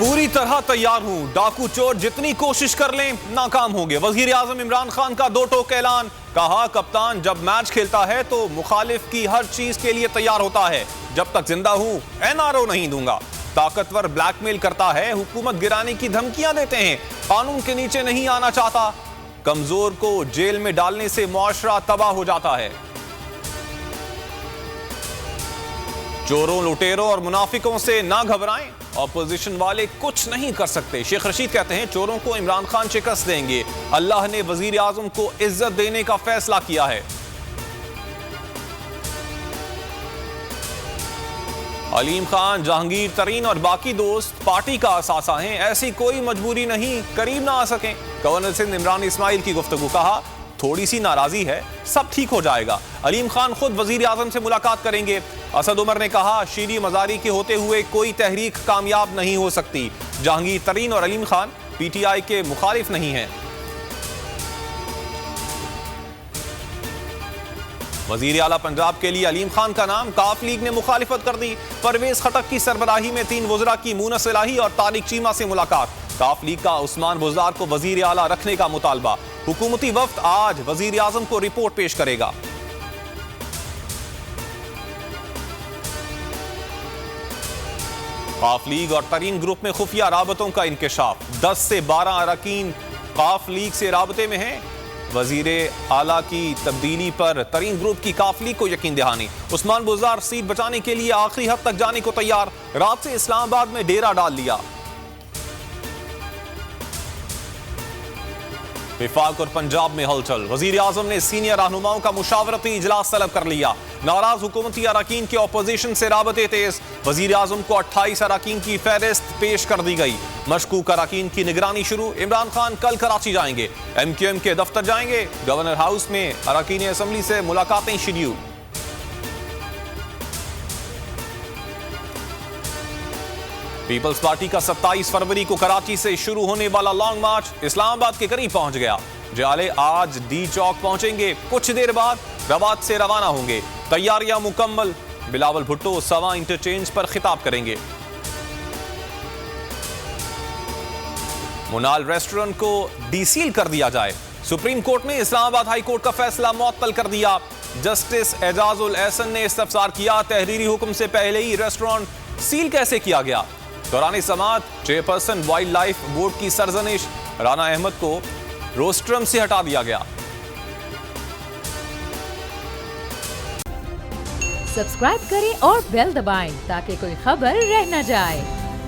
पूरी तरह तैयार हूं, डाकू चोर जितनी कोशिश कर लें नाकाम होंगे। वजीर आजम इमरान खान का दो टोक ऐलान, कहा कप्तान जब मैच खेलता है तो मुखालिफ की हर चीज के लिए तैयार होता है, जब तक जिंदा हूं एनआरओ नहीं दूंगा। ताकतवर ब्लैकमेल करता है, हुकूमत गिराने की धमकियां देते हैं, कानून के नीचे नहीं आना चाहता। कमजोर को जेल में डालने से मुआशरा तबाह हो जाता है। चोरों, लुटेरों और मुनाफिकों से ना घबराएं, ऑपोजिशन वाले कुछ नहीं कर सकते। शेख रशीद कहते हैं चोरों को इमरान खान शिकस्त देंगे, अल्लाह ने वजीर आजम को इज्जत देने का फैसला किया है। अलीम खान, जहांगीर तरीन और बाकी दोस्त पार्टी का असासा हैं, ऐसी कोई मजबूरी नहीं करीब ना आ सकें। गवर्नर सिंध इमरान इस्माइल की गुफ्तगू, कहा थोड़ी सी नाराजी है, सब ठीक हो जाएगा। अलीम खान खुद वजीर आजम से मुलाकात करेंगे। असद उमर ने कहा शीरी मजारी के होते हुए कोई तहरीक कामयाब नहीं हो सकती। जहांगीर तरीन और अलीम खान पीटीआई के मुखालिफ नहीं हैं। वजीर आला पंजाब के लिए अलीम खान का नाम, काफ लीग ने मुखालिफत कर दी। परवेज खटक की सरबराही में 3 वज़रा की मूनस इलाही और तारिक चीमा से मुलाकात। काफ लीग का उस्मान बुज़दार को वजीर आला रखने का मुतालबा। हुकूमती वफ्द आज वजीर आजम को रिपोर्ट पेश करेगा। काफ लीग और तरीन ग्रुप में खुफिया राबतों का इंकशाफ। 10 से 12 अरकान काफ लीग से राबते में हैं। वजीर आला की तब्दीली पर तरीन ग्रुप की काफ लीग को यकीन दहानी। उस्मान बुज़दार सीट बचाने के लिए आखिरी हद तक जाने को तैयार, रात से इस्लामाबाद में डेरा डाल लिया। विफाक और पंजाब में हलचल। वजीर आजम ने सीनियर रहनुमाओं का मुशावरती इजलास तलब कर लिया। नाराज हुकूमती अरकान के ऑपोजिशन से राबते तेज। वजीर आजम को 28 अरकान की फहरिस्त पेश कर दी गई। मशकूक अरकान की निगरानी शुरू। इमरान खान कल कराची जाएंगे, MQM के दफ्तर जाएंगे। गवर्नर हाउस में अरकान असम्बली से मुलाकातें शेड्यूल। पीपल्स पार्टी का 27 फरवरी को कराची से शुरू होने वाला लॉन्ग मार्च इस्लामाबाद के करीब पहुंच गया। जाले आज डी चौक पहुंचेंगे, कुछ देर बाद रवात से रवाना होंगे। तैयारियां मुकम्मल। बिलावल भुट्टो सवा इंटरचेंज पर खिताब करेंगे। मुनाल रेस्टोरेंट को डीसील कर दिया जाए। सुप्रीम कोर्ट ने इस्लामाबाद हाई कोर्ट का फैसला मुअत्तल कर दिया। जस्टिस एजाजुल एहसन ने इस्तफसार किया, तहरीरी हुक्म से पहले ही रेस्टोरेंट सील कैसे किया गया। दौरान समाअत चेयरपर्सन वाइल्ड लाइफ बोर्ड की सरजनिश, राना अहमद को रोस्ट्रम से हटा दिया गया। सब्सक्राइब करें और बेल दबाएं ताकि कोई खबर रह न जाए।